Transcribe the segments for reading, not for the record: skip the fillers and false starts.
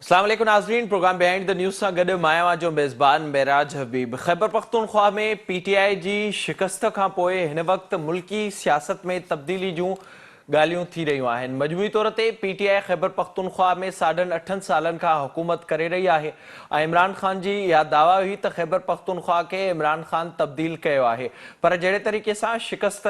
अस्सलाम वालेकुम नाज़रीन, प्रोग्राम बिहाइंड द न्यूज़ सां गॾु मां जो मेज़बान मेराज हबीब। ख़ैबर पख्तूनख्वा में पीटीआई जी शिकस्त खां पोइ हिन वक़्तु मुल्की सियासत में तब्दीली जूं ॻाल्हियूं थी रहियूं आहिनि। मजमूई तौर ते पीटीआई ख़ैबर पख्तूनख्वा में साढनि 8 सालनि खां हुकूमत करे रही आहे ऐं इमरान ख़ान जी इहा दावा हुई त ख़ैबर पख्तूनख्वा खे इमरान ख़ान तब्दील कयो आहे, पर जहिड़े तरीक़े सां शिकस्त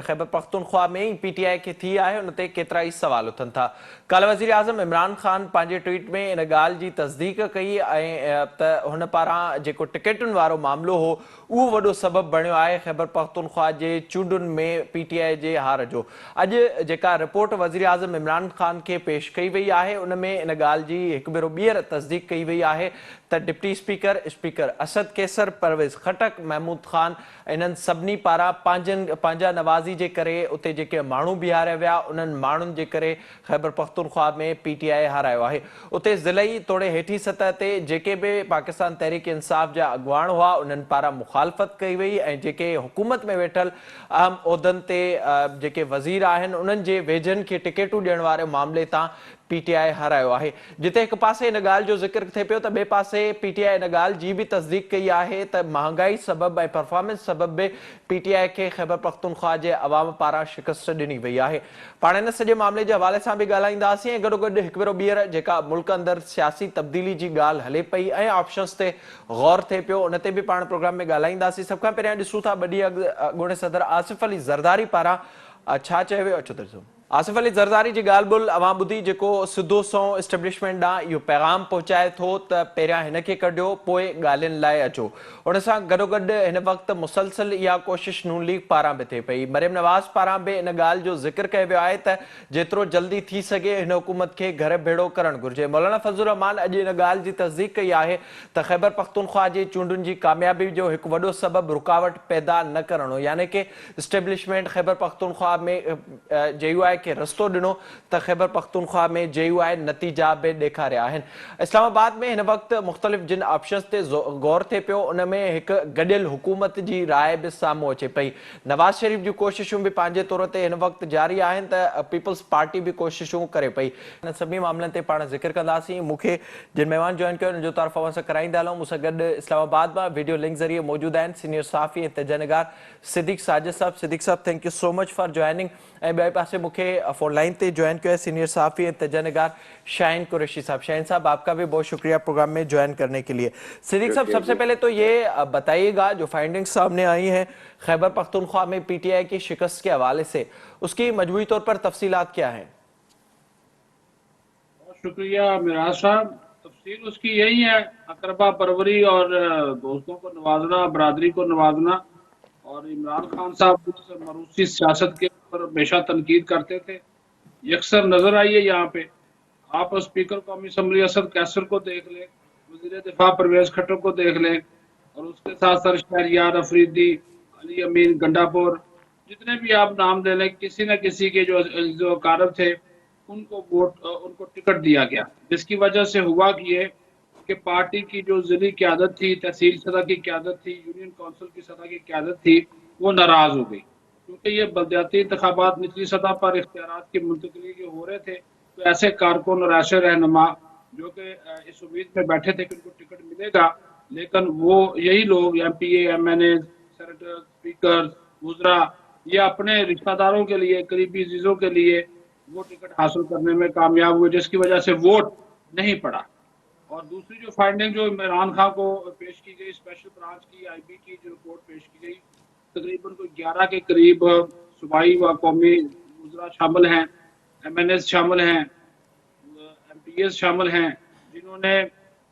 ख़ैबर पख्तूनख्वा में ई पीटीआई खे थी आहे उन ते केतिरा ई सवाल उथनि था। कल वज़ीर आज़म इमरान ख़ान पंहिंजे ट्वीट में इन ॻाल्हि जी तस्दीक कई ऐं त हुन पारां जेको टिकटुनि वारो मामिलो हो उहो वॾो सबबु बणियो आहे ख़ैबर पख्तूनख्वा जे चूंडुनि में पीटीआई जे हार जो। अॼु जेका रिपोर्ट वज़ीर आज़म इमरान ख़ान खे पेश कई वई आहे उन में इन ॻाल्हि जी हिकु भेरो ॿीहर तस्दीक कई वई आहे त डिप्टी स्पीकर असद कैसर, परवेज़ खटक, महमूद ख़ान इन्हनि सभिनी पारां पंहिंजा नवाज़ी जे करे उते जेके माण्हू बीहारिया विया उन्हनि माण्हुनि जे करे ख़ैबर पख्तूनख्वा में पीटीआई हारायो आहे। उते ज़िलई तोड़े हेठी सतह ते जेके बि पाकिस्तान तहरीक इंसाफ़ जा अॻुवाण हुआ उन्हनि पारां मुखालफ़त कई वई ऐं जेके हुकूमत में वेठल अहम उहिदनि ते जेके वज़ीर आहिनि उन्हनि जे वेझनि खे टिकटूं ॾियण वारे मामले तां पीटीआई हारायो आहे। जिते हिकु पासे इन ॻाल्हि जो ज़िक्र थिए पियो त ॿिए पासे पीटीआई इन ॻाल्हि जी बि तस्दीक कई आहे त महांगाई सबबु ऐं परफॉर्मेंस सबबु बि पीटीआई खे ख़ैबर पख्तूनख्वा जे अवाम पारां शिकस्त ॾिनी वई आहे। पाण इन सॼे मामले जे हवाले सां बि ॻाल्हाईंदासीं ऐं गॾोगॾु हिकु भेरो ॿीहर जेका मुल्क अंदरि सियासी तब्दीली जी ॻाल्हि हले पई ऐं ऑप्शन्स ते गौर थिए पियो उन ते बि पाण प्रोग्राम में ॻाल्हाईंदासीं। सभ खां पहिरियां ॾिसूं था वॾी अॻूणे सदर आसिफ अली ज़रदारी पारां छा चयो वियो अचो तर्जुमो। आसिफ अली ज़रदारी जी ॻाल्हि ॿुल अवां ॿुधी जेको सिधो सौ इस्टेब्लिशमेंट ॾांहुं इहो पैगाम पहुचाए थो त पहिरियां हिन खे कढियो पोइ ॻाल्हियुनि लाइ अचो। उन सां गॾोगॾु हिन वक़्तु मुसलसल इहा कोशिश नून लीग पारां बि थिए पई, मरियम नवाज़ पारां बि इन ॻाल्हि जो ज़िक्र कयो वियो आहे त जेतिरो जल्दी थी सघे हिन हुकूमत खे घर भेड़ो करणु घुर्जे। मौलाना फज़लुर रहमान अॼु इन ॻाल्हि जी तस्दीक कई आहे त ख़ैबर पख्तूनख्वा जी चूंडुनि जी कामयाबी जो हिकु वॾो सबबु रुकावट पैदा न करणो, यानी कि इस्टेब्लिशमेंट ख़ैबर पख्तूनख्वा में JUI खे रस्तो ॾिनो त ख़ैबर पख्तूनख्वा में JUI नतीजा बि ॾेखारिया आहिनि। इस्लामाबाद में हिन वक़्तु मुख़्तलिफ़ जिन ऑप्शन्स ते गौर थिए पियो उन में हिकु गॾियल हुकूमत जी राय बि साम्हूं अचे पई। नवाज़ शरीफ़ जूं कोशिशूं बि पंहिंजे तौर ते हिन वक़्तु जारी आहिनि त पीपल्स पार्टी बि कोशिशूं करे पई। हिन सभिनी मामलनि ते पाण ज़िक्र कंदासीं। मूंखे जिन महिमान जॉइन कयो उन्हनि जो तारीफ़ अवां सां कराईंदा हलूं। मूंसां गॾु इस्लामाबाद मां वीडियो लिंक ज़रिए मौजूदु आहिनि सीनियर सहाफ़ी ऐं तजनिगार सिद्दीक़ साजिद साहब। सिद्दीक़ साहब, thank you so much for joining. ऐं ॿिए पासे मूंखे फोन लाइन पे ज्वाइन किया है सीनियर सहाफ़ी एंड तजनिगार शाहीन कुरैशी साहब। शाहीन साहब, आपका भी बहुत शुक्रिया प्रोग्राम में ज्वाइन करने के लिए। सिद्दीक साहब, सबसे पहले तो ये बताइएगा जो फाइंडिंग्स सामने आई हैं खैबर पख्तूनख्वा में पीटीआई की शिकस्त के हवाले से, उसकी मजमूई तौर पर तफसीलात क्या हैं? बहुत शुक्रिया मिराज साहब। तफसील उसकी यही है, अकरबा परवरी और दोस्तों को नवाजना, बरादरी को नवाजना। और इमरान खान साहब उस मरूसी सियासत के ऊपर हमेशा तनकीद करते थे, यकसर नजर आई है यहाँ पे। आप स्पीकर कौमी असम्बली असद कैसर को देख लें, वजीर दिफा परवेज खट्टर को देख लें, और उसके साथ सर शहरियार अफरीदी, अली अमीन गंडापुर, जितने भी आप नाम ले लें, किसी न किसी के जो कारब थे उनको टिकट दिया गया, जिसकी वजह से हुआ कि पार्टी की जो जिली क्यादत थी, तहसील सतह की क्यादत थी, यूनियन काउंसिल की सतह की क्यादत थी, वो नाराज हो गई। क्योंकि ये बलदियाती इंतखाबात निचली सतह पर इख्तियारात की मुंतकली के हो रहे थे, तो ऐसे कारकुन और ऐसे रहनुमा जो कि इस उम्मीद में बैठे थे कि उनको टिकट मिलेगा, लेकिन वो यही लोग MPA, MNA, सेनेटर, स्पीकर, वुज़रा, ये अपने रिश्तेदारों के लिए, करीबी अजीजों के लिए वो टिकट हासिल करने में कामयाब हुए, जिसकी वजह से वोट नहीं पड़ा। और दूसरी जो फाइंडिंग जो इमरान खान को पेश की गई, स्पेशल ब्रांच की IB की जो रिपोर्ट पेश की गई, तकरीबन कोई 11 के करीब सूबाई व कौमी वुज़रा शामिल हैं, MNAs शामिल हैं, MPAs शामिल हैं, जिन्होंने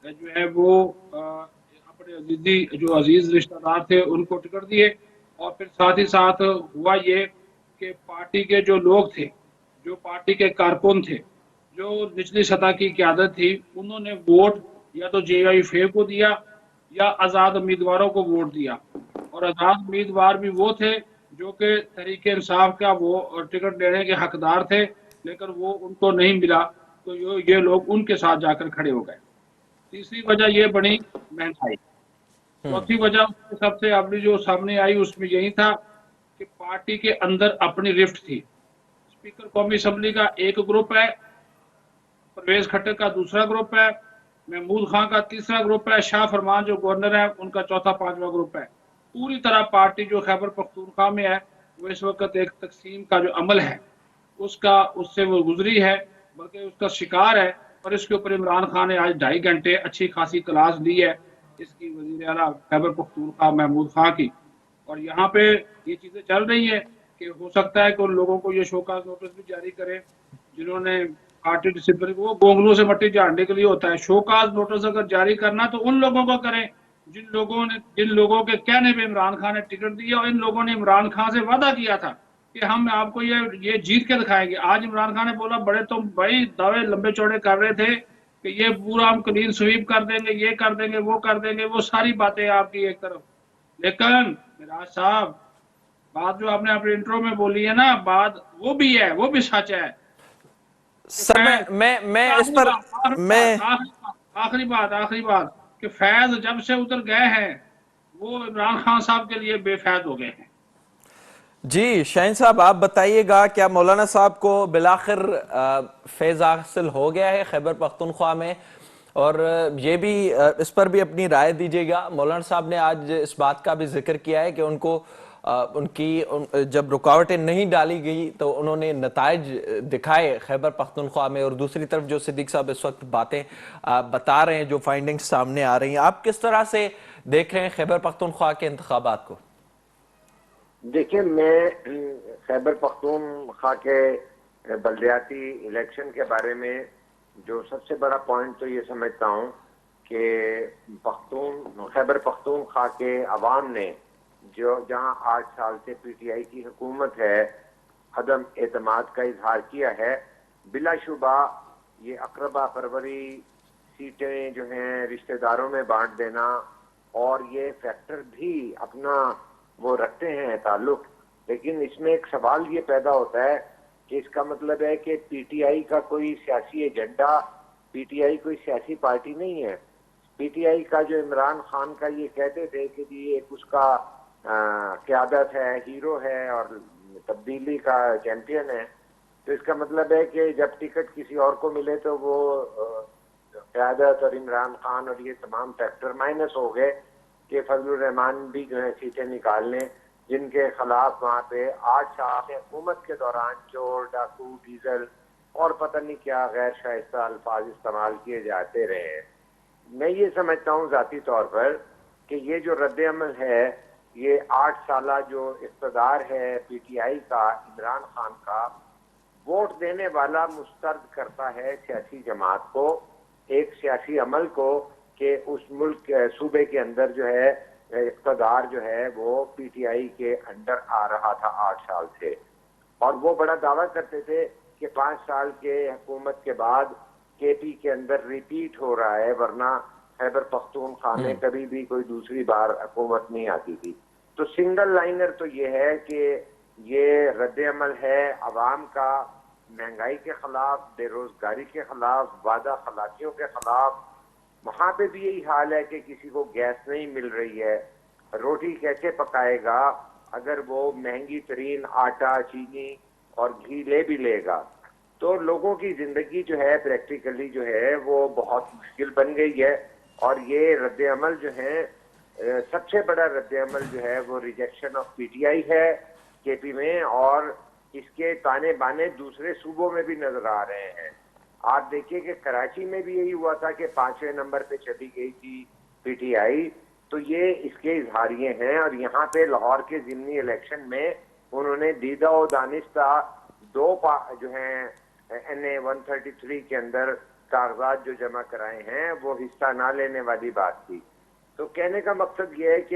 जो है वो अपने जो अजीज रिश्तेदार थे उनको टिकट दिए। और फिर साथ ही साथ हुआ ये कि पार्टी के जो लोग थे, जो पार्टी के कारकुन थे, जो निचली सतह की क़यादत थी, उन्होंने वोट या तो JUI को दिया या आज़ाद उम्मीदवारों को वोट दिया। और आज़ाद उम्मीदवार भी वो थे जो कि तहरीक इंसाफ का वो टिकट लेने के हकदार थे, लेकिन वो उनको नहीं मिला, तो ये लोग उनके साथ जाकर खड़े हो गए। तीसरी वजह ये बनी महंगाई। चौथी वजह सबसे अपनी जो सामने आई उसमें यही था कि पार्टी के अंदर अपनी रिफ्ट थी। स्पीकर कौमी असम्बली का एक ग्रुप है, परवेज खट्टर का दूसरा ग्रुप है, महमूद खान का तीसरा ग्रुप है, शाह फरमान जो गवर्नर है उनका चौथा पांचवा ग्रुप है। पूरी तरह पार्टी जो खैबर पख्तूनख्वा में है वो इस वक्त एक तकसीम का जो अमल है उसका उससे वो गुजरी है, बल्कि उसका शिकार है। और इसके ऊपर इमरान खान ने आज 2.5 घंटे अच्छी खासी क्लास ली है इसकी वजीर आला खैबर पख्तूनख्वा महमूद खान की। और यहाँ पे ये चीजें चल रही है कि हो सकता है कि उन लोगों को ये शोकाज नोटिस भी जारी करें जिन्होंने पार्टी डिसिप्लिन, वो गोंगलों से मट्टी झाड़ने के लिए होता है। शोकाज नोटिस अगर जारी करना तो उन लोगों को करें जिन लोगों के कहने पे इमरान खान ने टिकट दिया, और इन लोगों ने इमरान खान से वादा किया था कि हम आपको ये जीत के दिखाएंगे। आज इमरान खान ने बोला बड़े तुम भाई दावे लंबे चौड़े कर रहे थे कि ये पूरा हम क्लीन स्वीप कर देंगे, ये कर देंगे, वो कर देंगे, वो सारी बातें आपकी एक तरफ। लेकिन मिराज साहब, बात जो आपने अपने इंट्रो में बोली है ना, बात वो भी है, वो भी सच है कि सर मैं इस पर मैं आखिरी बात कि फैज जब से उतर गए हैं वो इमरान खान साहब के लिए बेफैज हो गए हैं। जी शाहीन साहब, आप बताइएगा क्या मौलाना साहब को बिलाखिर फैज हासिल हो गया है खैबर पख्तूनख्वा में? और ये भी इस पर भी अपनी राय दीजिएगा। मौलाना साहब ने आज इस बात का भी जिक्र किया है कि उनको जब रुकावटें नहीं डाली गई तो उन्होंने नताइज दिखाए खैबर पख्तूनख्वा में, और दूसरी तरफ जो सिद्दीक साहब इस वक्त बातें बता रहे हैं, जो फाइंडिंग्स सामने आ रही हैं, आप किस तरह से देख रहे हैं खैबर पख्तूनख्वा के इंतखाबात को? देखिए, मैं खैबर पख्तूनख्वा के बलदियाती इलेक्शन के बारे में जो सबसे बड़ा पॉइंट तो ये समझता हूँ कि खैबर पख्तूनख्वा के अवाम ने जो जहाँ 8 साल से पीटीआई की हुकूमत है अदम एतमाद का इजहार किया है, बिलाशुबा ये अकरबा परवरी सीटें जो हैं रिश्तेदारों में बांट देना और ये फैक्टर भी अपना वो रखते हैं ताल्लुक। लेकिन इसमें एक सवाल ये पैदा होता है कि इसका मतलब है कि पीटीआई का कोई सियासी एजेंडा, पीटीआई कोई सियासी पार्टी नहीं है। पीटीआई का जो इमरान खान का ये कहते थे कि जी एक उसका क़यादत है, हीरो है और तब्दीली का चैंपियन है, तो इसका मतलब है कि जब टिकट किसी और को मिले तो वो क़यादत और इमरान खान और ये तमाम फैक्टर माइनस हो गए कि फजलुर रहमान भी जो है सीटें निकाल लें, जिनके खिलाफ वहाँ पे 8 साल हुकूमत के दौरान चोर, डाकू, डीजल और पता नहीं क्या गैर शाइस्ता अल्फाज इस्तेमाल किए जाते रहे। मैं ये समझता हूँ ज़ाती तौर पर कि ये जो रद्द अमल है, ये 8 साल जो इक़्तिदार है पीटीआई का, इमरान खान का, वोट देने वाला मुस्तरद करता है सियासी जमात को, एक सियासी अमल को, कि उस मुल्क सूबे के अंदर जो है इक़्तिदार जो है वो पीटीआई के अंडर आ रहा था 8 साल से। और वो बड़ा दावा करते थे कि 5 साल के हुकूमत के बाद केपी के अंदर रिपीट हो रहा है, वरना खैबर पख्तूनख्वा में कभी भी कोई दूसरी बार हुकूमत नहीं आती थी। तो सिंगल लाइनर तो ये है कि ये रद्द अमल है अवाम का, महंगाई के खिलाफ, बेरोजगारी के खिलाफ, वादा खिलाफियों के खिलाफ। वहां पे भी यही हाल है कि किसी को गैस नहीं मिल रही है, रोटी कैसे पकाएगा अगर वो महंगी तरीन आटा, चीनी और घी ले भी लेगा। तो लोगों की जिंदगी जो है प्रैक्टिकली जो है वो बहुत मुश्किल बन गई है। और ये रद्द अमल जो है, सबसे बड़ा रद्द अमल जो है वो रिजेक्शन ऑफ पीटीआई है केपी में, और इसके ताने बाने दूसरे सूबों में भी नजर आ रहे हैं। आप देखिए कि कराची में भी यही हुआ था कि 5वें नंबर पे चली गई थी पीटीआई, तो ये इसके इजहारिये हैं। और यहाँ पे लाहौर के ज़िमनी इलेक्शन में उन्होंने दीदा और दानिस्ता दो जो हैं NA 133 के अंदर कागजात जो जमा कराए हैं वो हिस्सा ना लेने वाली बात थी। तो कहने का मकसद ये है कि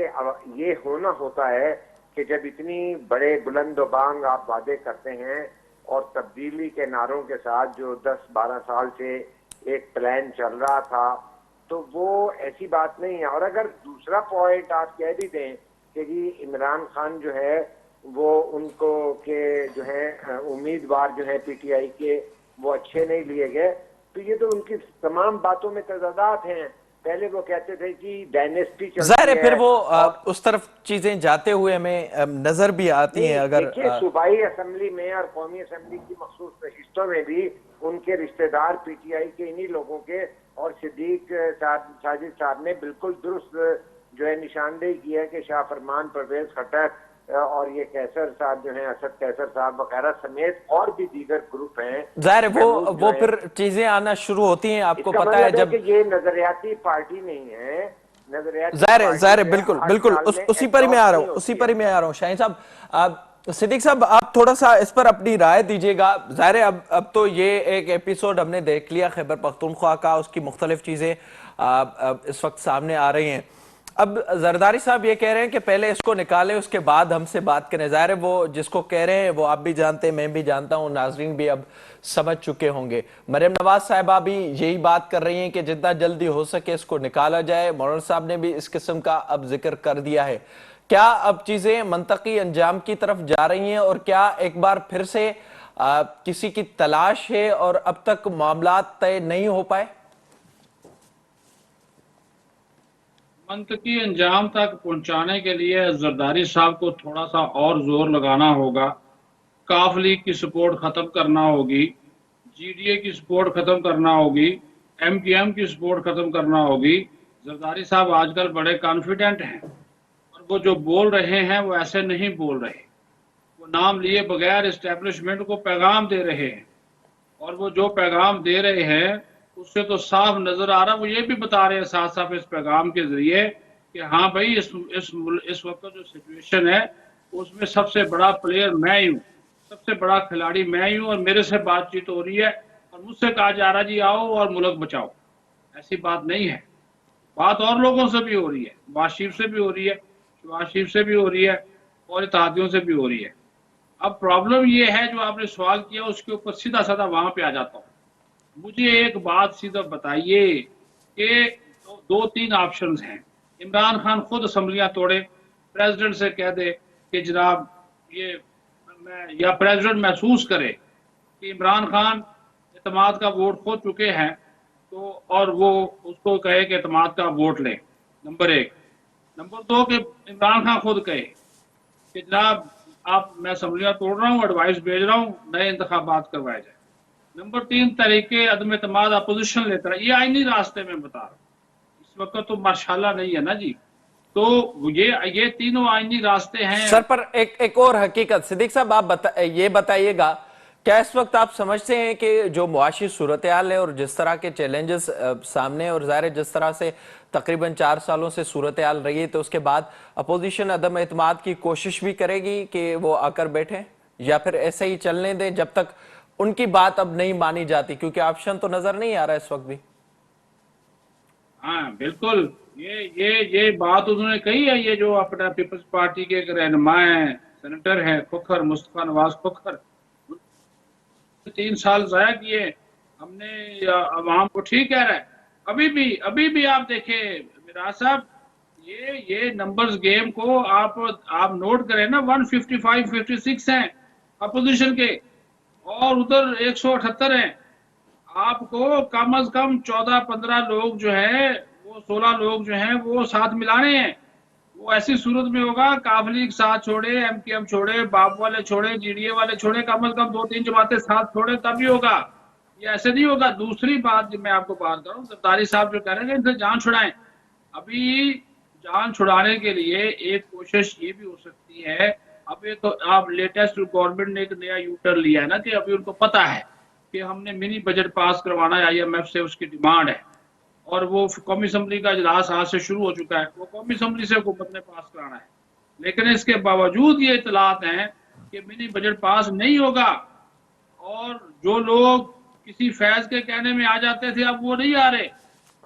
ये होता है कि जब इतनी बड़े बुलंद बांग आप वादे करते हैं और तब्दीली के नारों के साथ जो 10-12 साल से एक प्लान चल रहा था, तो वो ऐसी बात नहीं है। और अगर दूसरा पॉइंट आप कह भी दें कि जी इमरान खान जो है वो उनको के जो है उम्मीदवार जो है पीटीआई के वो अच्छे नहीं लिए गए, तो ये तो उनकी तमाम बातों में तजादात हैं। पहले वो कहते थे कि डायनेस्टी चलती जाहिर है, फिर वो और उस तरफ चीजें जाते हुए हमें नजर भी आती हैं। अगर देखिए सूबाई असम्बली में और कौमी असम्बली की मखसूस नशिस्तों में भी उनके रिश्तेदार पीटीआई के इन्हीं लोगों के और सिद्दीक साजिद साहब ने बिल्कुल दुरुस्त जो है निशानदेही की है कि शाह फरमान, परवेज खट्टर और ये कैसर साहब जो हैं, असद कैसर साहब वगैरह समेत और भी दीगर ग्रुप हैं। जाहिर है महमूद जो वो हैं, फिर चीजें आना शुरू होती हैं, आपको इसका पता है मतलब है जब कि ये नजरियाती पार्टी नहीं है। नजरियाती जाहिर है पार्टी जो है बिल्कुल हर बिल्कुल साल में उसी पर ही मैं आ एडॉप्ट रहा नहीं हूँ, उसी होती पर है। ही मैं आ रहा हूँ। शाहीन साहब, सिद्दीक साहब, आप थोड़ा सा इस पर अपनी राय दीजिएगा। जाहिर है अब तो ये एक एपिसोड हमने देख लिया खैबर पख्तूनख्वा का, उसकी मुख्तलिफ चीजें इस वक्त सामने आ रही हैं। अब जरदारी साहब ये कह रहे हैं कि पहले इसको निकालें, उसके बाद हमसे बात करें। जाहिर है वो जिसको कह रहे हैं वो आप भी जानते हैं, मैं भी जानता हूं, नाजरीन भी अब समझ चुके होंगे। मरियम नवाज साहिबा भी यही बात कर रही हैं कि जितना जल्दी हो सके इसको निकाला जाए। मौलाना साहब ने भी इस किस्म का अब जिक्र कर दिया है। क्या अब चीजें मंतकी अंजाम की तरफ जा रही हैं और क्या एक बार फिर से किसी की तलाश है और अब तक मामला तय नहीं हो पाए? मंतकी अंजाम तक पहुंचाने के लिए जरदारी साहब को थोड़ा सा और जोर लगाना होगा। काफ लीग की सपोर्ट खत्म करना होगी, जीडीए की सपोर्ट खत्म करना होगी, एमपीएम की सपोर्ट खत्म करना होगी। जरदारी साहब आजकल बड़े कॉन्फिडेंट हैं और वो जो बोल रहे हैं वो ऐसे नहीं बोल रहे। वो नाम लिए बगैर इस्टेब्लिशमेंट को पैगाम दे रहे हैं और वो जो पैगाम दे रहे हैं उससे तो साफ नजर आ रहा है। वो ये भी बता रहे हैं साथ साथ इस पैगाम के जरिए कि हाँ भाई इस वक्त जो सिचुएशन है उसमें सबसे बड़ा प्लेयर मैं ही हूँ, सबसे बड़ा खिलाड़ी मैं ही हूँ और मेरे से बातचीत हो रही है और मुझसे कहा जा रहा है जी आओ और मुल्क बचाओ। ऐसी बात नहीं है। बात और लोगों से भी हो रही है, नवाज शरीफ से भी हो रही है, शहबाज शरीफ से भी हो रही है और इत्तेहादियों से भी हो रही है। अब प्रॉब्लम ये है जो आपने सवाल किया उसके ऊपर सीधा साधा वहां पे आ जाता हूँ। मुझे एक बात सीधा बताइए कि दो तीन ऑप्शंस हैं। इमरान खान खुद असम्बलियां तोड़े, प्रेसिडेंट से कह दे कि जनाब ये मैं, या प्रेसिडेंट महसूस करे कि इमरान खान एतमाद का वोट खो चुके हैं तो और वो उसको कहे कि एतमाद का वोट ले, नंबर एक। नंबर दो कि इमरान खान खुद कहे कि जनाब आप मैं असम्बलियां तोड़ रहा हूँ, एडवाइस भेज रहा हूँ, नए इंतखाबात करवाए जाए। नंबर तीन तरीके अदम एतमाद अपोजिशन लेता है। ये आईनी रास्ते में बता रहा हूँ, इस वक्त तो माशाल्लाह नहीं है ना जी। तो ये तीनों आईनी रास्ते हैं। सर, पर एक और हकीकत सिद्दीक साहब, आप ये बताइएगा, क्या इस वक्त आप समझते हैं कि जो मुआशी सूरत हाल है और जिस तरह के चैलेंजेस सामने, और ज़ाहिर है जिस तरह से तकरीबन 4 सालों से सूरत हाल रही है, तो उसके बाद अपोजिशन अदम एतमाद की कोशिश भी करेगी कि वो आकर बैठे, या फिर ऐसे ही चलने दें जब तक उनकी बात अब नहीं मानी जाती, क्योंकि ऑप्शन तो नजर नहीं आ रहा है इस वक्त भी। हाँ बिल्कुल, ये बात उन्होंने कही है। ये जो अपना पीपल्स पार्टी के एक रहनुमा है, सेनेटर है खोखर, मुस्तफा नवाज खोखर, 3 साल जाया किए हमने अवाम को, ठीक कह रहा है। अभी भी आप देखें मिराज साहब, ये नंबर्स गेम को आप नोट करें ना, 155 56 हैं अपोजिशन के और उधर 178 हैं। आपको कम से कम 14-15 लोग जो है वो 16 लोग जो हैं वो साथ मिलाने हैं। वो ऐसी सूरत में होगा काफली साथ छोड़े, एमपीएम छोड़े, बाप वाले छोड़े, जीडीए वाले छोड़े, कम से कम 2-3 जमातें साथ छोड़े तभी होगा। ये ऐसे नहीं होगा। दूसरी बात जो मैं आपको बात करूं, जरदारी साहब जो कह रहे हैं इनसे जान छुड़ाएं, अभी जान छुड़ाने के लिए एक कोशिश ये भी हो सकती है। अभी तो आप लेटेस्ट गवर्नमेंट ने एक नया यूटर्न लिया है ना कि अभी उनको पता है कि हमने मिनी बजट पास करवाना है, आईएमएफ से उसकी डिमांड है और वो कौमी असम्बली का इजलास आज से शुरू हो चुका है, वो कौमी असम्बली से हुकूमत ने पास कराना है। लेकिन इसके बावजूद ये इतलात हैं कि मिनी बजट पास नहीं होगा और जो लोग किसी फैज के कहने में आ जाते थे अब वो नहीं आ रहे।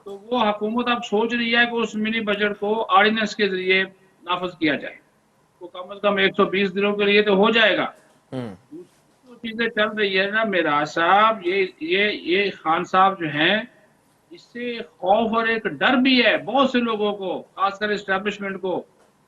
तो वो हुकूमत अब सोच रही है कि उस मिनी बजट को ऑर्डिनेंस के जरिए नाफज किया जाए, तो कम से कम 120 दिनों के लिए तो हो जाएगा। दूसरी जो चीजें चल रही है ना मेरा साहब, ये खान साहब जो हैं, इससे खौफ और एक डर भी है बहुत से लोगों को, खासकर इस्टेब्लिशमेंट को,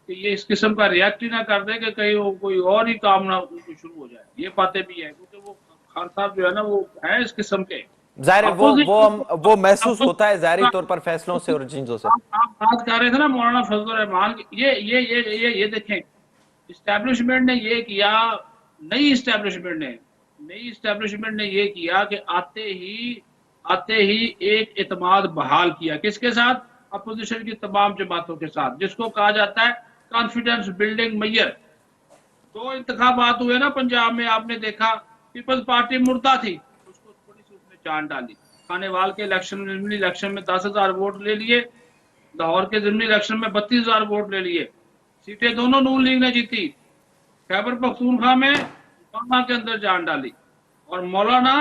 कि ये इस किस्म का रिएक्ट ही ना कर दे कि कहीं वो कोई और ही काम ना उनको शुरू हो जाए। ये बातें भी है क्योंकि वो खान साहब जो है ना वो है इस किस्म के जाहिर है वो महसूस अपोजिशन। होता है जाहिर तौर पर फैसलों से और चीजों से। आप बात कर रहे थे ना मौलाना फजल रहमान की, ये देखें, इस्टेब्लिशमेंट ने ये किया, नई इस्टेब्लिशमेंट ने ये किया कि आते ही आते ही एक इत्मीनान बहाल किया। किसके साथ? अपोजिशन की तमाम जमातों के साथ, जिसको कहा जाता है कॉन्फिडेंस बिल्डिंग मेजर। दो इंतखाबात हुए ना पंजाब में, आपने देखा पीपल्स पार्टी मुर्दा थी, उसको थोड़ी सी उसने जान डाली। खानेवाल के इलेक्शन में 10,000 वोट ले लिए, लाहौर के जिमनी इलेक्शन में 32,000 वोट ले लिए। सीटें दोनों नून लीग ने जीती। खैबर पख्तूनख्वा में मौलाना के अंदर जान डाली। और मौलाना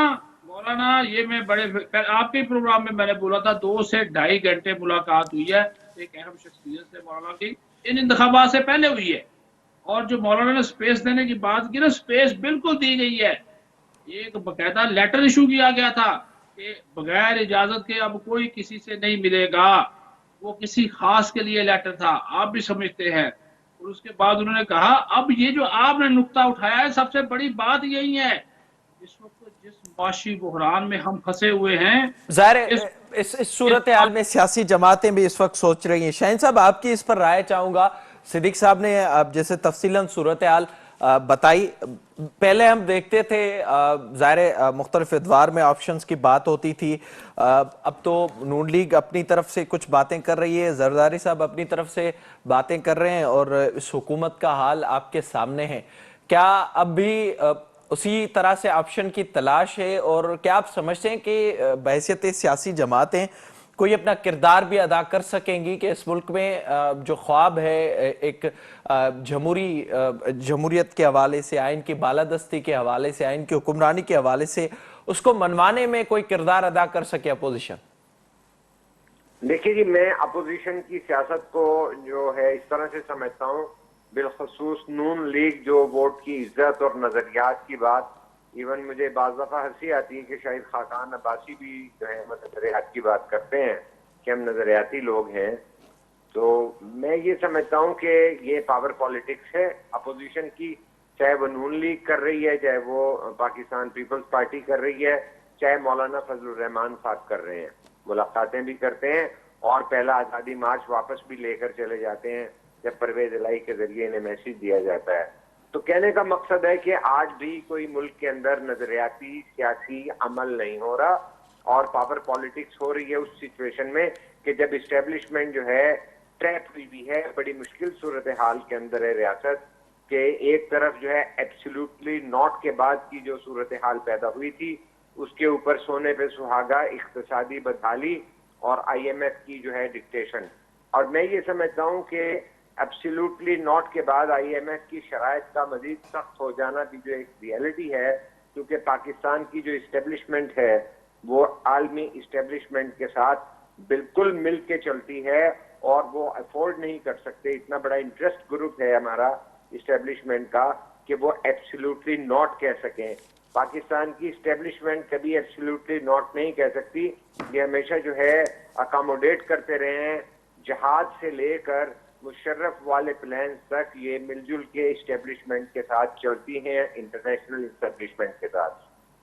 मौलाना ये मैं आपके प्रोग्राम में मैंने बोला था, 2 से 2.5 घंटे मुलाकात हुई है एक अहम शख्सियत से मौलाना की, इन इंतखाबात से पहले हुई है। और जो मौलाना ने स्पेस देने की बात की ना, स्पेस बिल्कुल दी गई है। एक बकायदा लेटर इशू किया गया था कि बगैर इजाजत के अब कोई किसी से नहीं मिलेगा। वो किसी खास के लिए लेटर था, आप भी समझते हैं। और उसके बाद उन्होंने कहा, अब ये जो आपने नुक्ता उठाया है, सबसे बड़ी बात यही है, इस वक्त जिस माशी बुहरान में हम फंसे हुए हैं, ज़ाहिर इस, है इस सूरत हाल में सियासी जमातें भी इस वक्त सोच रही हैं। शाहीन साहब, आपकी इस पर राय चाहूंगा। सिद्दीक साहब ने जैसे तफसीलन सूरत हाल बताई। पहले हम देखते थे ज़ाहिर मुख्तलिफ अदवार में ऑप्शंस की बात होती थी। अब तो नून लीग अपनी तरफ से कुछ बातें कर रही है, जरदारी साहब अपनी तरफ से बातें कर रहे हैं, और इस हुकूमत का हाल आपके सामने है। क्या अब भी उसी तरह से ऑप्शन की तलाश है, और क्या आप समझते हैं कि बहैसियत सियासी जमातें कोई अपना किरदार भी अदा कर सकेंगी कि इस मुल्क में जो ख्वाब है एक जमहूरियत के हवाले से, आइन की बालादस्ती के हवाले से, आइन की हुक्मरानी के हवाले से, उसको मनवाने में कोई किरदार अदा कर सके अपोजिशन? देखिए जी, मैं अपोजिशन की सियासत को जो है इस तरह से समझता हूँ, बिलखसूस नून लीग जो वोट की इज्जत और नजरियात की बात, इवन मुझे बाज़ दफा हंसी आती है कि शायद खाकान अब्बासी भी जो है नजरियात की बात करते हैं कि हम नजरियाती लोग हैं। तो मैं ये समझता हूँ कि ये पावर पॉलिटिक्स है अपोजिशन की, चाहे वो नून लीग कर रही है, चाहे वो पाकिस्तान पीपल्स पार्टी कर रही है, चाहे मौलाना फजलुर रहमान साहब कर रहे हैं। मुलाकातें भी करते हैं और पहला आज़ादी मार्च वापस भी लेकर चले जाते हैं जब परवेज इलाही के जरिए इन्हें मैसेज दिया जाता है। तो कहने का मकसद है कि आज भी कोई मुल्क के अंदर नजरियाती सियासी अमल नहीं हो रहा और पावर पॉलिटिक्स हो रही है उस सिचुएशन में कि जब इस्टेब्लिशमेंट जो है ट्रैप हुई भी है, बड़ी मुश्किल सूरत हाल के अंदर है रियासत के। एक तरफ जो है एब्सोल्युटली नॉट के बाद की जो सूरत हाल पैदा हुई थी, उसके ऊपर सोने पे सुहागा इक्तिसादी बदहाली और IMF की जो है डिक्टेशन। और मैं ये समझता हूँ कि एब्सोल्युटली नॉट के बाद IMF की शराइत का मजीद सख्त हो जाना भी जो एक रियलिटी है, क्योंकि पाकिस्तान की जो इस्टेब्लिशमेंट है वो आलमी इस्टेब्लिशमेंट के साथ बिल्कुल मिल के चलती है और वो अफोर्ड नहीं कर सकते। इतना बड़ा इंटरेस्ट ग्रुप है हमारा इस्टेब्लिशमेंट का कि वो एब्सोल्युटली नॉट कह सकें। पाकिस्तान की इस्टेब्लिशमेंट कभी एब्सोल्युटली नॉट नहीं कह सकती। ये हमेशा जो है अकोमोडेट करते रहे हैं, जहाज से लेकर मुशर्रफ वाले प्लान तक ये मिलजुल के इस्टेब्लिशमेंट के साथ चलती हैं, इंटरनेशनल इस्टेब्लिशमेंट के साथ।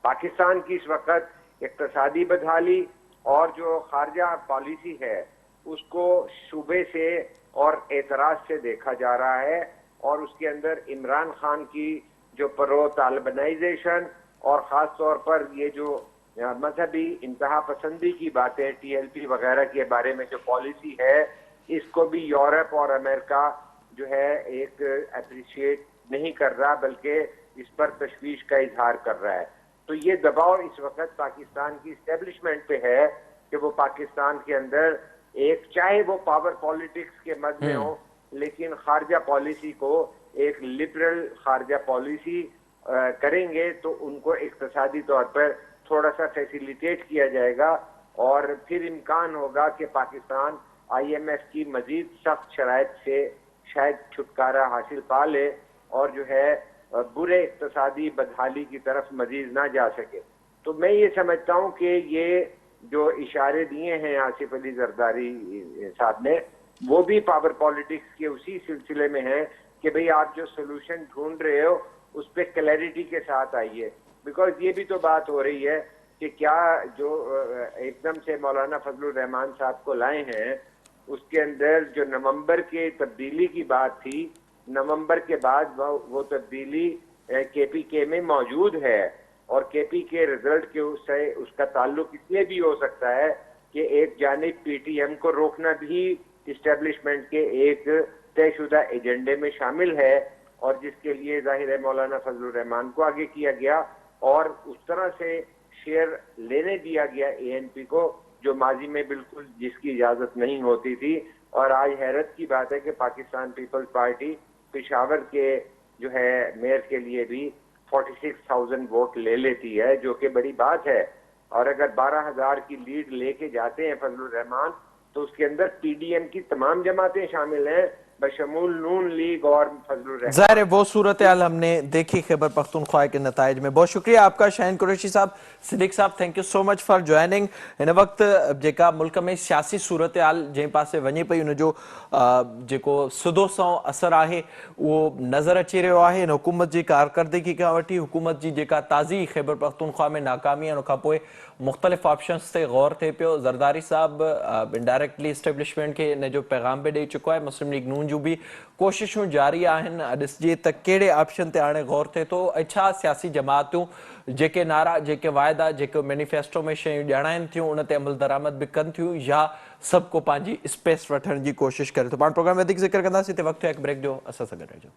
पाकिस्तान की इस वक्त इक्तिसादी बदहाली और जो खारजा पॉलिसी है उसको शुबे से और एतराज से देखा जा रहा है, और उसके अंदर इमरान खान की जो प्रो तालिबानाइजेशन और ख़ास तौर पर ये जो मजहबी इंतहा पसंदी की बातें, TLP वगैरह के बारे में जो पॉलिसी है, इसको भी यूरोप और अमेरिका जो है एक अप्रिशिएट नहीं कर रहा, बल्कि इस पर तशवीश का इजहार कर रहा है। तो ये दबाव इस वक्त पाकिस्तान की इस्टेब्लिशमेंट पे है कि वो पाकिस्तान के अंदर एक, चाहे वो पावर पॉलिटिक्स के मद में हो, लेकिन खारजा पॉलिसी को एक लिबरल खारजा पॉलिसी करेंगे तो उनको इक्तिसादी तौर पर थोड़ा सा फैसिलिटेट किया जाएगा और फिर इम्कान होगा कि पाकिस्तान IMF की मजीद सख्त शराइत से शायद छुटकारा हासिल पा ले और जो है बुरे इक्तिसादी बदहाली की तरफ मजीद ना जा सके। तो मैं ये समझता हूँ कि ये जो इशारे दिए हैं आसिफ अली जरदारी साहब ने, वो भी पावर पॉलिटिक्स के उसी सिलसिले में है कि भाई आप जो सोल्यूशन ढूंढ रहे हो उस पर क्लैरिटी के साथ आइए। बिकॉज ये भी तो बात हो रही है कि क्या जो एकदम से मौलाना फजलुर रहमान साहब को लाए हैं, उसके अंदर जो नवंबर के तब्दीली की बात थी, नवंबर के बाद वो तब्दीली KPK में मौजूद है और केपी के रिजल्ट के उससे उसका ताल्लुक इसलिए भी हो सकता है कि एक जानिब पीटीएम को रोकना भी इस्टेब्लिशमेंट के एक तयशुदा एजेंडे में शामिल है और जिसके लिए जाहिर है मौलाना फजलुर रहमान को आगे किया गया और उस तरह से शेयर लेने दिया गया एएनपी को जो माजी में बिल्कुल जिसकी इजाजत नहीं होती थी। और आज हैरत की बात है कि पाकिस्तान पीपल्स पार्टी पेशावर के जो है मेयर के लिए भी 46,000 वोट ले लेती है, जो कि बड़ी बात है। और अगर 12,000 की लीड लेके जाते हैं फजलुर रहमान तो उसके अंदर पीडीएम की तमाम जमातें शामिल हैं बशमूल नून लीग और फजलुर रहमान। ज़ाहिर है वो सूरत हाल हमने देखी खैबर पख्तूनख्वा के नताइज में। बहुत शुक्रिया आपका शाहीन कुरैशी साहब। सिद्दीक साहब, thank you so much for joining. इन वक्त जेका मुल्क में सियासी सूरत हाल जंहिं पासे वञे पई उन जो जेको सुदो सौ असर आहे उहो नज़र अची रहियो आहे। इन हुकूमत जी कारकर्दगी खां वठी हुकूमत जी जेका ताज़ी खैबर पख्तूनख्वा में नाकामी आहे उन खां पोइ मुख़्तलिफ़ ऑप्शंस ते गौर थिए पियो। ज़रदारी साहब इनडायरेक्टली इस्टेब्लिशमेंट के इन जो पैगाम बि ॾेई चुको आहे। मुस्लिम लीग नून जूं बि कोशिशूं जारी आहिनि। ॾिसजे त कहिड़े ऑप्शन ते हाणे गौर थिए थो ऐं छा सियासी जमातूं जेके नारा जेके वाइदा जेके मैनिफेस्टो में शयूं ॼाणाइनि थियूं उन ते अमल दरामद बि कनि थियूं या सभु को पंहिंजी स्पेस वठण जी कोशिशि करे थो। पाण प्रोग्राम वधीक ज़िक्र कंदासीं त वक़्तु हिकु ब्रेक जो। असां सां गॾु रहिजो।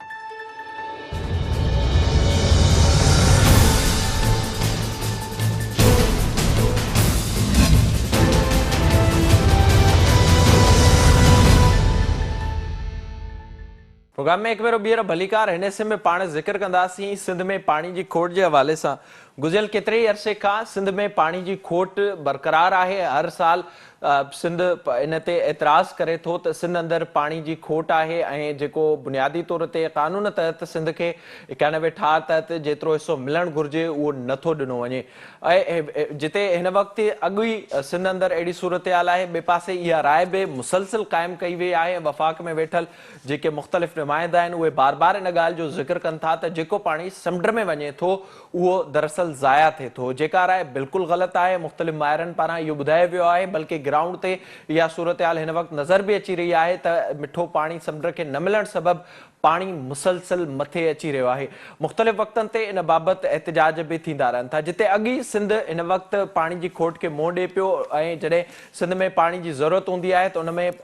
प्रोग्राम में एक भेरो ॿीहर भलीकार हिन हिस्से में पाण ज़िक्र कंदासीं सिंध में पाणी जी खोट जे हवाले सां। गुज़िरियल केतिरे ई अरसे खां सिंध में पाणी जी खोट बरक़रार आहे। हर साल सिंध इन ते एतिराज़ करे थो त सिंध अंदरि पाणी जी खोट आहे ऐं जेको बुनियादी तौर ते कानून तहत सिंध खे 91 ठाह तहत जेतिरो हिसो मिलणु घुरिजे उहो नथो ॾिनो वञे। ऐं जिते हिन वक़्तु अॻु ई सिंध अंदरि अहिड़ी सूरत हाल आहे, ॿिए पासे इहा राय बि मुसलसिल क़ाइमु कई वई आहे। वफ़ाक़ में वेठल जेके मुख़्तलिफ़ नुमाइंदा आहिनि उहे बार बार इन ॻाल्हि जो ज़िक्र कनि था त जेको पाणी समुंड में वञे थो उहो दरअसल ज़ाया थिए थो, जेका राय बिल्कुलु ग़लति आहे। मुख़्तलिफ़ माहिरनि पारां इहो ॿुधायो वियो आहे, बल्कि ग्राउंड ते इहा सूरत हाल हिन वक़्तु नज़र बि अची रही आहे त मिठो पाणी समुंड खे न मिलण सबबि पाणी मुसलसिल मथे अची रहियो आहे। मुख़्तलिफ़ वक़्तनि ते इन बाबति एहतिजाज बि थींदा रहनि था। जिते अॻु ई सिंध हिन वक़्तु पाणी जी खोट खे मुंहुं ॾिए पियो ऐं जॾहिं सिंध में पाणी जी ज़रूरत हूंदी आहे त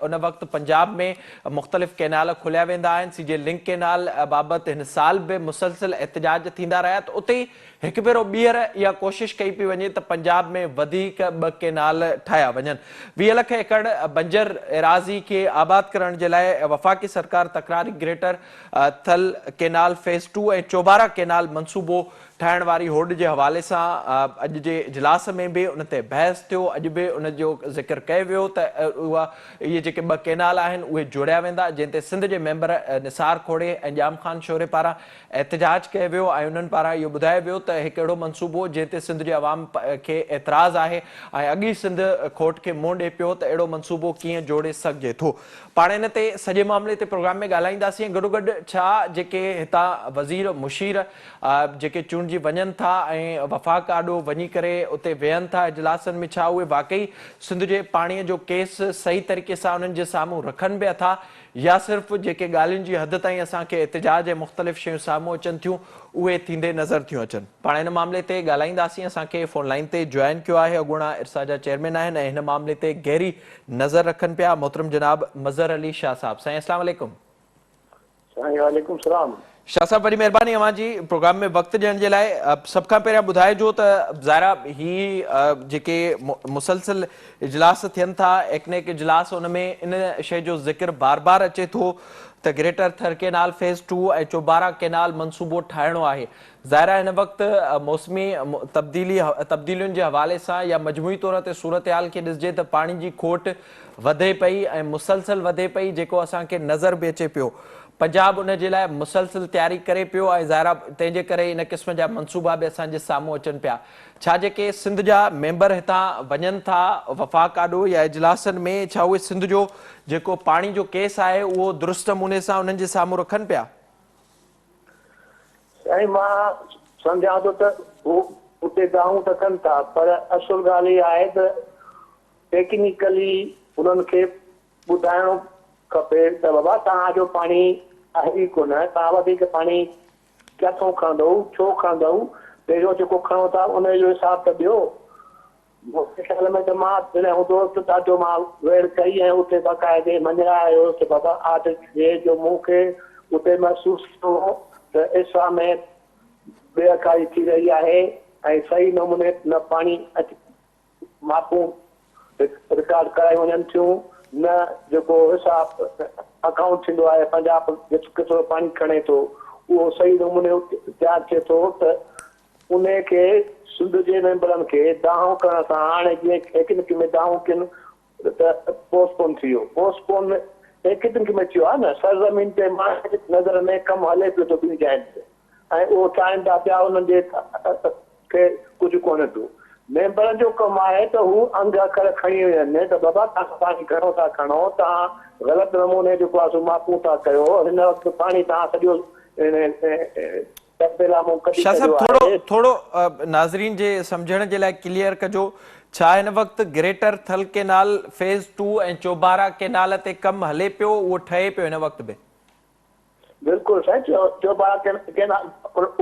उन वक़्तु पंजाब में मुख़्तलिफ़ कैनाल खोलिया वेंदा आहिनि। सीजे लिंक कैनाल बाबति हिन साल बि मुसलसिल एहतिजाज थींदा रहिया त उते ई हिकु भेरो ॿीहर इहा कोशिशि कई पई वञे त पंजाब में वधीक 2 कैनाल ठाहिया वञनि। 20 लख एकड़ बंजर एराज़ी खे आबाद करण जे लाइ वफ़ाक़ी सरकार तकरारी ग्रेटर थल कैनाल फेज़ 2 ऐं चोबारा कैनाल मंसूबो ठाहिण वारी होड़ जे हवाले सां अॼु जे इजलास में बि उन ते बहस थियो। अॼु बि उन जो ज़िक्र कयो वियो त इहे जेके 2 कैनाल आहिनि उहे जोड़िया वेंदा, जंहिं ते सिंध जे मेंबर निसार खोड़े ऐं जाम ख़ान शोरे पारां एहतिजाज कयो वियो ऐं उन्हनि पारां इहो ॿुधायो वियो त हिकु अहिड़ो मनसूबो जंहिं ते सिंध जे अवाम खे एतिराज़ आहे ऐं अॻु ई सिंध खोट खे मुंहुं ॾिए पियो त अहिड़ो मनसूबो कीअं जोड़े सघिजे थो। पाण इन ते सॼे मामले ते प्रोग्राम में ॻाल्हाईंदासीं। गॾोगॾु छा जेके हितां वज़ीर मुशीर जेके चूंडिजी वञनि था ऐं वफ़ाक़ आॾो वञी करे उते वेहनि था इजलासनि में, छा उहे वाकई सिंध जे पाणीअ जो केस सही तरीक़े सां उन्हनि जे साम्हूं रखनि बि था या सिर्फ़ु जेके ॻाल्हियुनि जी हद ताईं असांखे एहतिजाज ऐं मुख़्तलिफ़ शयूं साम्हूं अचनि थियूं उहे थींदे नज़र थियूं अचनि। पाण हिन मामले ते ॻाल्हाईंदासीं। असांखे फ़ोन लाइन ते जॉइन कयो आहे अॻूणा इरसा जा चेयरमैन आहिनि ऐं हिन मामले ते गहरी नज़र रखनि पिया मोहतरम जनाब मज़हर अली शाह साहब। साईं अस्सलाम वालेकुम। वालेकुम सलाम। शाह साहब, वॾी महिरबानी अवां जी प्रोग्राम में वक़्तु ॾियण जे लाइ। सभ खां पहिरियां ॿुधाइजो त ज़ाहिरा ही जेके मुसलसिल इजलास थियनि था एकनेक इजलास, उन में इन शइ जो ज़िक्र बार बार अचे थो त ग्रेटर थर कैनाल फेज़ 2 ऐं चोबारा कैनाल मनसूबो ठाहिणो आहे। ज़ाहिरा हिन वक़्तु मौसमी तब्दीलियुनि जे हवाले सां या मजमूई तौर ते सूरत हाल खे ॾिसिजे त पाणी जी खोट वधे पई ऐं मुसलसिल वधे पई, जेको असांखे नज़र बि अचे पियो। पंजाब उन जे लाइ मुसलसिल तयारी करे पियो ऐं ज़ाहिरा तंहिंजे करे इन क़िस्म जा मनसूबा बि असांजे साम्हूं अचनि पिया। छा जेके सिंध जा मेंबर हितां वञनि था वफ़ाक़ आॾो या इजलासनि में, छा उहे सिंध जो जेको पाणी जो केस आहे उहो दुरुस्त नमूने सां उन्हनि जे साम्हूं रखनि पिया? साईं, मां सम्झां थो त हू उते दाऊं त कनि था, पर असुल ॻाल्हि इहा आहे त टेक्निकली उन्हनि खे ॿुधाइणो खपे त बाबा तव्हांजो पाणी आहे ई कोन, तव्हां वधीक पाणी किथां खणंदव, छो खणंदव, पहिरियों जेको खणो था उन जो हिसाब त ॾियो। मूंखे ख़्याल में त मां जॾहिं हूंदो त ॾाढो मां वेड़ कई ऐं उते बाक़ाइदे मञिया आयो त बाबा आदत जे जो मूंखे उते महसूसु थियो त इस्वा में बेअकारी थी रही आहे ऐं सही नमूने न पाणी मापूं रिकॉर्ड कराई वञनि थियूं, न जेको हिसाब अकाउंट थींदो आहे पंजाब केतिरो पाणी खणे थो उहो सही नमूने तयारु थिए थो त उन खे सिंध जे मेंबरनि खे दाहो करण सां हाणे जीअं एकिनिक में दाहो कनि त पोस्टपोन थी वियो। पोस्टपोन एकिनिक में थियो आहे न, सरज़मीन ते माण्हुनि जे नज़र में कमु हले पियो थो ॿिनि जाइनि ते ऐं उहो चाहिनि था पिया उन्हनि जे खे कुझु कोन्हे थो। मेंबरनि जो कमु आहे त हू अंग अखर खणी वञनि त बाबा तव्हां पाणी घणो था खणो, तव्हां ग़लति नमूने जेको आहे सो मापूं था कयो, हिन वक़्तु पाणी तव्हां सॼो शाह साहब थोड़ो नाज़रीन जे समझण जे लाइ क्लियर कजो, छा हिन वक़्तु ग्रेटर थल केनाल फेज़ 2 ऐं चोबारा केनाल ते कमु हले पियो, उहो ठहे पियो हिन वक़्तु में? बिल्कुलु साईं, चोबारा केनाल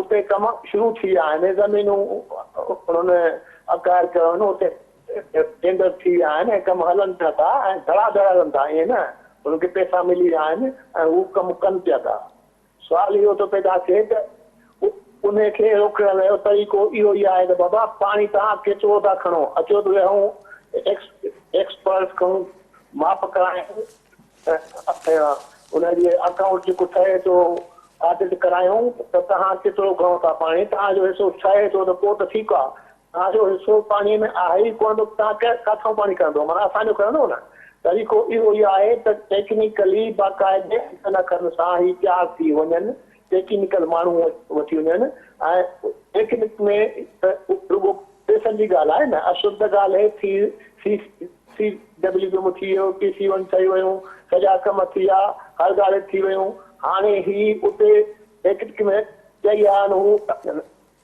उते कम शुरू थी विया आहिनि, ज़मीनूं उन्होंने अकायर कयो आहिनि, उते टेंडर थी विया आहिनि ऐं कम हलनि पिया था ऐं धड़ाधड़ हलनि था, ईअं न उनखे पैसा मिली विया आहिनि ऐं हू कमु कनि पिया था। सुवाल इहो थो पैदा थिए त उनखे रोकण जो तरीक़ो इहो ई आहे त बाबा पाणी तव्हां केतिरो था खणो, अचो त वेहूं एक्सपर्ट खां माप करायूं, उनजे अकाउंट जेको ठहे थो ऑडिट करायूं त तव्हां केतिरो खणो था पाणी, तव्हांजो हिसो ठहे थो त पोइ त ठीकु आहे, तव्हांजो हिसो पाणीअ में आहे ई कोन, तव्हां किथां पाणी खणंदो, माना असांजो खणंदो न। तरीक़ो इहो ई आहे त टेक्निकली बाक़ाइदे करण सां ई तयारु थी वञनि, टेक्निकल माण्हू वठी वञनि ऐं टेक्निक में रुगो पैसनि जी ॻाल्हि आहे न, अशुद्ध ॻाल्हि आहे CW में थी वियो, PC1 ठही वियूं, सॼा कम थी विया, हर ॻाल्हि थी वियूं, हाणे ही उते टेक्निक में चई आहिनि हू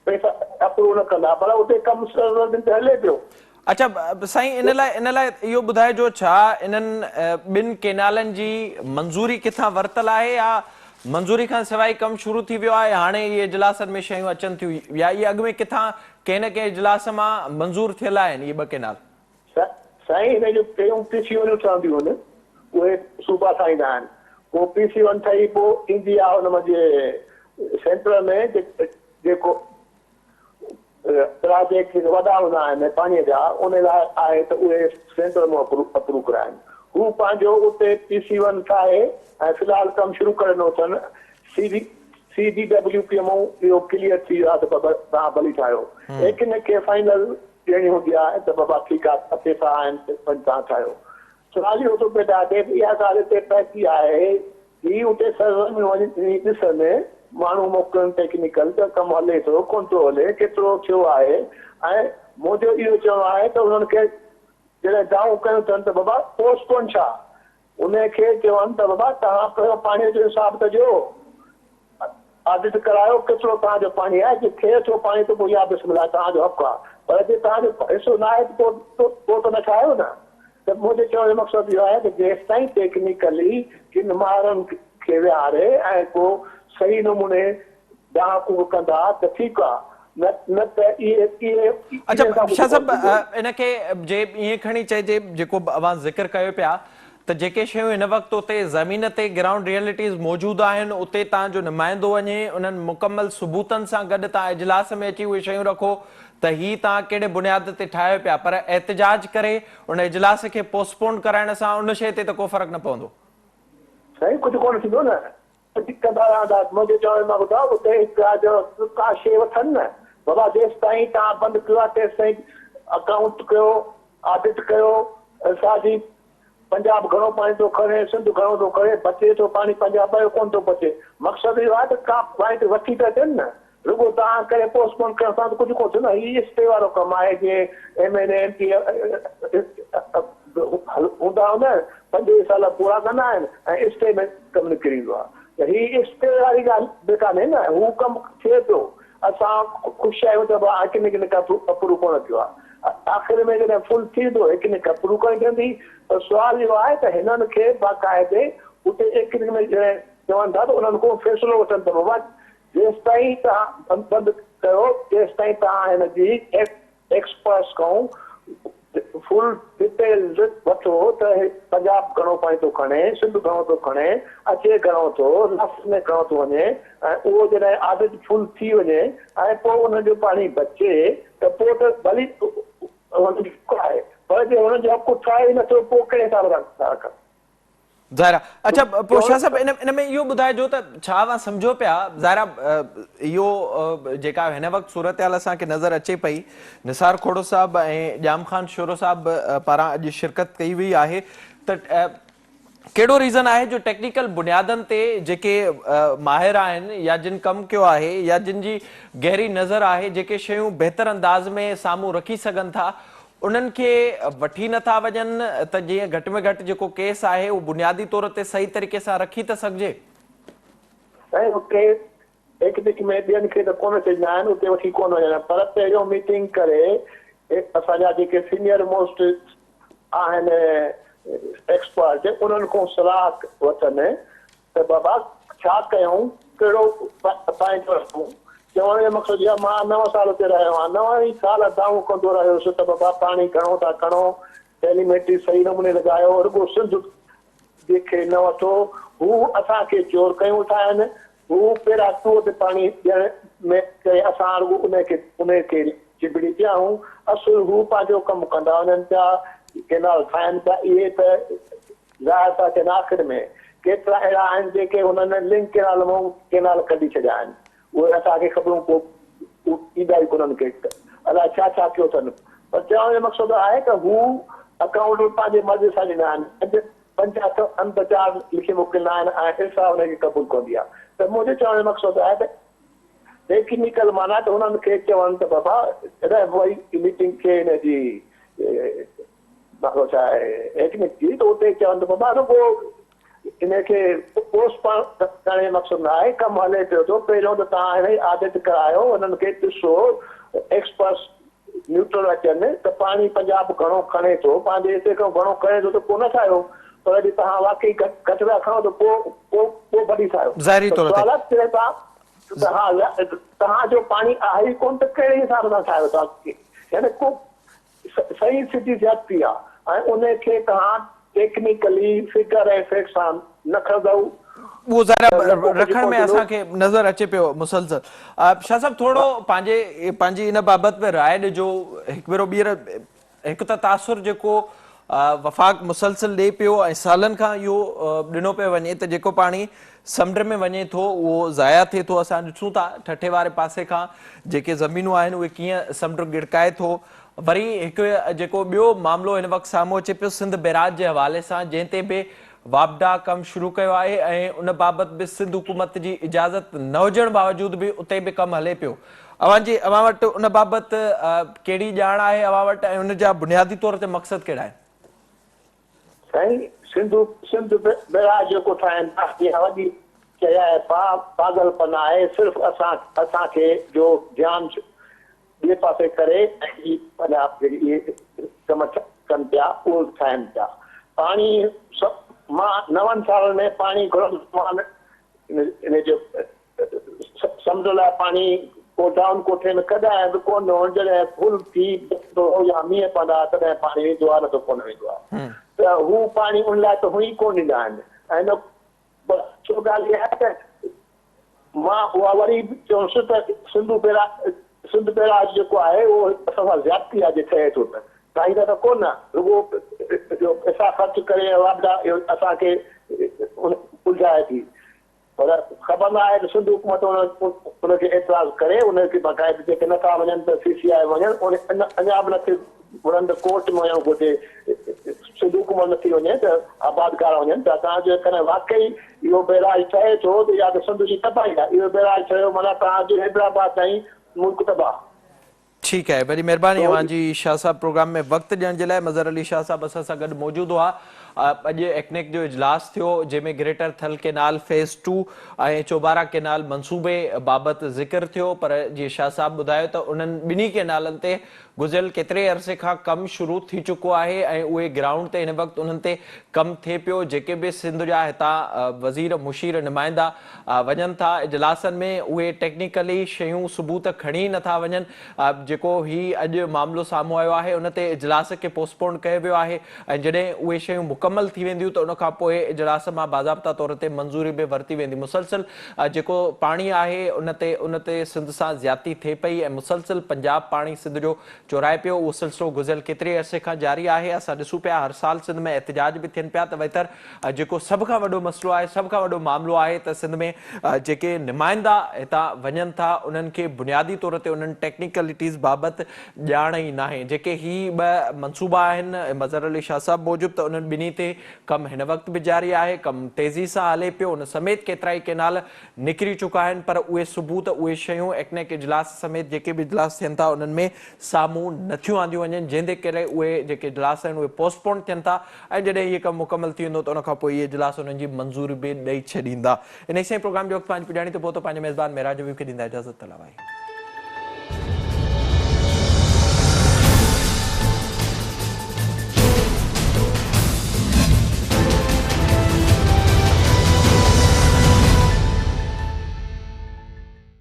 पैसा अप्रूव न कंदा, पर उते कमु दिन ते हले पियो। अच्छा साईं, इन लाइ इहो ॿुधाइजो, छा इन्हनि ॿिनि केनालनि जी मंज़ूरी किथां वरितल आहे या मंज़ूरी खां सवाइ कमु शुरू थी वियो आहे, हाणे इहे इजलासनि में शयूं अचनि थियूं, या इहे अॻु में किथां कंहिं न कंहिं इजलास मां मंज़ूर थियल आहिनि इहे ॿ केनाल? साईं हिन जो पहिरियों PC1 ठहंदियूं आहिनि, उहे सूबा ठाहींदा आहिनि, पोइ PC1 ठही पोइ ईंदी आहे हुन जे सेंटर में जेको प्रोजेक्ट वॾा हूंदा आहिनि पाणीअ जा, उन लाइ आहे त उहे सेंटर में अप्रूव कराइनि, हू पंहिंजो उते PC1 ठाहे ऐं फ़िलहाल कमु शुरू करे नथो थियनि। CDWP मां इहो क्लियर थी वियो आहे त बाबा तव्हां भली ठाहियो, लेकिन खे फाइनल ॾियणी हूंदी आहे त बाबा ठीकु आहे पैसा आहिनि तव्हां ठाहियो। सुवाल इहो थो पैदा थिए इहा ॻाल्हि हिते पए थी आहे ही उते सर्वर में वञी ॾिसनि माण्हू मोकिलनि टेक्निकल त कमु हले थो कोन थो हले, केतिरो थियो आहे, ऐं मुंहिंजो इहो चवणु आहे त उन्हनि खे जॾहिं दावो कयूं अथनि त बाबा पोस्टपोन छा, उनखे चवनि त बाबा तव्हां पहिरियों पाणीअ जो हिसाब त ॾियो, ऑडिट करायो केतिरो तव्हांजो पाणी आहे, जे थिए थो पाणी त पोइ या बिस्मिल्लाह तव्हांजो हक़ु आहे, पर जे तव्हांजो हिसो न आहे त पोइ त न ठाहियो न। त मुंहिंजे चवण जो मक़सदु इहो आहे त जेसि ताईं टेक्निकली किन माण्हुनि खे विहारे ऐं को सही नमूने डाकू कंदा त ठीकु आहे, न त इहे अच्छा शाह साहब, इनखे जे ईअं खणी चइजे जेको अवां ज़िक्र कयो पिया त जेके शयूं हिन वक़्तु उते ज़मीन ते ग्राउंड रियलिटीज़ मौजूदु आहिनि, उते तव्हांजो नुमाइंदो वञे, उन्हनि मुकमल सबूतनि सां गॾु तव्हां इजलास में अची उहे शयूं रखो त ही तव्हां कहिड़े बुनियाद ते ठाहियो पिया, पर एहतिजाज करे उन इजलास खे पोस्टपोन कराइण सां उन शइ ते त को फ़र्क़ु न पवंदो? साईं कुझु कोन थींदो न, कंदा रहंदा, मुंहिंजे चवण मां ॿुधायो उते का शइ वठनि न बाबा, जेसि ताईं तव्हां बंदि कयो आहे तेसि ताईं अकाउंट कयो, ऑडिट कयो, असांजी पंजाब घणो पाणी थो खणे, सिंध घणो थो खणे, बचे थो पाणी पंजाब जो कोन थो बचे, मक़सदु इहो आहे त का पॉइंट वठी था अचनि न, रुगो तव्हां करे पोस्टपोन करण सां त कुझु कोन थींदो न। हीउ स्टे वारो कमु आहे, जीअं MLA MP हूंदा न 5 साल पूरा कंदा आहिनि ऐं स्टे में कमु निकिरी वेंदो आहे, त हीअ स्टे वारी ॻाल्हि बेकान्हे न, हू कमु थिए पियो, असां ख़ुशि आहियूं त हिकु अप्रूव कोन थियो आहे, आख़िर में जॾहिं फुल थींदो हिकु अप्रूव करणु पवंदी। त सुवाल इहो आहे त हिननि खे बाक़ाइदे उते एक में जॾहिं चवनि था त उन्हनि को फ़ैसिलो वठनि था बाबा जेसि ताईं तव्हां बंदि कयो जेसि ताईं तव्हां हिनजी एक्सपर्ट्स खां फुल डिटेल वठो त पंजाब घणो पाणी थो खणे, सिंध घणो थो खणे, अचे घणो थो, लास्ट में घणो थो वञे, ऐं उहो जॾहिं आदत फुल थी वञे ऐं पोइ उनजो पाणी बचे त पोइ त भली हुनजो हक़ आहे, पर जे हुनजो हक़ ठहे ई नथो पोइ कहिड़े हिसाब सां रखनि। ज़ाहिरा अच्छा पोइ शाह साहब इन में इहो ॿुधाइजो त छा तव्हां सम्झो पिया ज़ाहिरा इहो जेका हिन वक़्तु सूरत हाल असांखे नज़र अचे पई, निसार खोड़ो साहब ऐं जाम ख़ान शोरो साहब पारां अॼु शिरकत कई हुई आहे त कहिड़ो रीज़न आहे जो टेक्निकल बुनियादनि ते जेके माहिर आहिनि या जिन कमु कयो आहे या जिन जी गहरी नज़र आहे, जेके शयूं बहितर अंदाज़ में साम्हूं रखी सघनि था, उन्हनि खे वठी नथा वञनि त जीअं घटि में घटि जेको केस आहे उहो बुनियादी तौर ते सही तरीक़े सां रखी त सघिजे? ऐं उते टेक्निक में ॿियनि खे त कोन चवंदा आहिनि, उते वठी कोन वञनि, पर पहिरियों मीटिंग करे असांजा जेके सीनियर मोस्ट आहिनि एक्सपर्ट उन्हनि खां सलाह वठनि त बाबा छा कयूं, कहिड़ो पॉइंट वठूं। चवण जो मक़सदु इहो मां 9 साल उते रहियो आहियां, 9 ई साल दाऊं कंदो रहियोसि त बाबा पाणी घणो था खणो, टेलीमेट्री सही नमूने लॻायो, रुॻो सिंध जेके न वठो, हू असांखे चोर कयूं था आहिनि, हू पहिरियां टूअ ते पाणी ॾियण में करे असां रुॻो उनखे चिबिड़ी पिया आहियूं, असुल हू पंहिंजो कमु कंदा वञनि पिया, केनाल ठाहिनि पिया, इहे त ज़ाहिर था थियनि। आख़िर में केतिरा अहिड़ा आहिनि जेके हुननि लिंक केनाल मां केनाल कढी छॾिया आहिनि, उहे असांखे ख़बरूं पोइ ईंदा ई कोन्हनि खे, अलाए छा छा कयो अथनि। पर चवण जो मक़सदु आहे त हू अकाउंट पंहिंजे मर्ज़ी सां ॾिना आहिनि, 5 अंत 4 लिखी मोकिलींदा आहिनि ऐं हिसा हुनखे क़बूल कंदी आहे। त मुंहिंजो चवण जो मक़सदु आहे त टेक्निकल माना त हुननि खे चवनि त बाबा जॾहिं वरी मीटिंग खे हिनजी छा आहे टेक्निक जी, त उते चवनि त बाबा रुॻो इनखे पोस्टपोन करण जो मक़सदु न आहे, कमु हले पियो थो, पहिरियों त तव्हां हिन आदत करायो, हुननि खे ॾिसो एक्सपर्ट्स न्यूट्रल अचनि त पाणी पंजाब घणो खणे थो, पंहिंजे हिते खां घणो खणे थो त पोइ न ठाहियो, पर अॼु तव्हां वाकई घटि था खणो त पोइ भली ठाहियो। ज़ाहिरी तौर ते तव्हांजो पाणी आहे ई कोन त कहिड़े हिसाब सां ठाहियो था, यानी को सही स्थिति ज़्यादती आहे ऐं उनखे तव्हां टेक्निकली फिगर ऐं फैक्ट सां न खणंदव, वो ज़रा रखण में असांखे नज़र अचे पियो मुसलसल। शाह साहब थोरो पंहिंजी इन बाबति में राय ॾिजो। हिकु भेरो ॿीहर हिकु त तासुर जेको वफ़ाक़ मुसलसल ॾिए पियो ऐं सालनि खां इहो ॾिनो पियो वञे त जेको पाणी समुंड में वञे थो उहो ज़ाया थिए थो। असां ॾिसूं था ठठे वारे पासे खां जेके ज़मीनूं आहिनि उहे कीअं समुंड गिड़काए थो। वरी हिकु जेको ॿियो मामिलो हिन वक़्तु साम्हूं अचे पियो सिंध बैराज जे हवाले सां, जंहिं ते बि वापडा कमु शुरू कयो आहे ऐं उन बाबति बि सिंध हुकूमत जी इजाज़त न हुजण बावजूदि बि उते बि कमु हले पियो। अव्हां वटि उन बाबति कहिड़ी ॼाण आहे अव्हां वटि ऐं उन जा बुनियादी तौर ते मक़सदु कहिड़ा आहिनि? साईं सिंध बैराज जेको ठाहिनि था इहा वॾी चया आहे पागलपन आहे। सिर्फ़ु असांखे जो ध्यानु ॿिए पासे करे ऐं पंजाब इहे कम कनि पिया उहो ठाहिनि पिया। पाणी मां 9 सालनि में पाणी घणो इन जो समुंड लाइ पाणी को डाउन कोठे में कॾहिं बि कोन हो, जॾहिं फुल थी या मींहं पवंदा तॾहिं पाणी वेंदो आहे, न त कोन वेंदो आहे। त हू पाणी उन लाइ त हुई कोन ॾींदा आहिनि। ऐं हिन छो ॻाल्हि इहा आहे त मां उहा वरी चवंसि त सिंध बैराज जेको आहे उहो असां सां ज़्यादती आहे जे ठहे थो त ठाहींदा त कोन, रुॻो पैसा ख़र्च करे वापदा असांखे उलझाए थी। पर ख़बर न आहे त सिंध हुकूमत उनखे एतिराज़ करे उनखे बाक़ाइदे जेके नथा वञनि त CCI वञनि, अञा बि नथे वञनि त कोर्ट में वञणु घुरिजे, सिंध हुकूमत नथी वञे त आबादकार वञनि त तव्हांजो कॾहिं वाकई इहो बैराज ठहे थो त या त सिंध जी तबाही आहे। इहो बैराज ठहियो माना तव्हांजो हैदराबाद ताईं मुल्क तबाह। ठीकु आहे, वॾी महिरबानी अव्हांजी शाह साहब प्रोग्राम में वक़्तु ॾियण जे लाइ। मज़हर अली शाह साहब असां सां गॾु मौजूदु हुआ। अॼु एक्नेक जो इजलास थियो जंहिंमें ग्रेटर थल केनाल फेज़ 2 ऐं चोबारा केनाल मंसूबे बाबति ज़िक्र थियो, पर जीअं शाह साहब ॿुधायो त उन्हनि ॿिन्ही केनालनि ते गुज़िरियल केतिरे अरसे खां कमु शुरू थी चुको आहे ऐं उहे ग्राउंड ते हिन वक़्तु उन्हनि ते कमु थिए पियो। जेके बि सिंध जा हितां वज़ीर मुशीर नुमाइंदा वञनि था इजलासनि में, उहे टेक्निकली शयूं सबूत खणी नथा वञनि। जेको ही अॼु मामिलो साम्हूं आयो आहे उन ते इजलास खे पोस्टपोन कयो वियो आहे ऐं जॾहिं उहे शयूं मुकमल थी वेंदियूं त उनखां पोइ इजलास मां बाज़ाब्ता तौर ते मंज़ूरी बि वरिती वेंदी। मुसलसिल जेको पाणी आहे उन ते सिंध सां ज़्यादती थिए पई ऐं मुसलसिल पंजाब पाणी सिंध जो चोराए पियो। उहो सिलसिलो गुज़िरियल केतिरे अरसे खां जारी आहे। असां ॾिसूं पिया हर साल सिंध में एहतिजाज बि थियनि पिया त बहितर जेको सभ खां वॾो मसइलो आहे, सभ खां वॾो मामिलो आहे त सिंध में जेके नुमाइंदा हितां वञनि था उन्हनि खे बुनियादी तौर ते उन्हनि टेक्निकलिटीज़ बाबति ॼाण ई नाहे। जेके ही ॿ मनसूबा आहिनि मज़हर अली शाह साहब मूजिबि त उन्हनि ॿिन्ही ते कमु हिन वक़्तु बि जारी आहे, कमु तेज़ी सां हले पियो। उन समेत केतिरा ई केनाल निकिरी चुका आहिनि, पर उहे सबूत उहे शयूं एक्नेक इजलास समेत जेके बि इजलास थियनि था उन्हनि में साम्हूं नथियूं आंदियूं वञनि, जंहिंजे करे उहे जेके इजलास आहिनि उहे पोस्टपोन थियनि था ऐं जॾहिं इहे कमु मुकमल थी वेंदो त उनखां पोइ इहे इजलास उन्हनि जी मंज़ूरी बि ॾेई छॾींदा। इन सां प्रोग्राम जो वक़्तु पंहिंजी पुॼाणी थो पहुतो। पंहिंजे मेज़बान मेराज खे ॾींदा इजाज़त। तलावाई।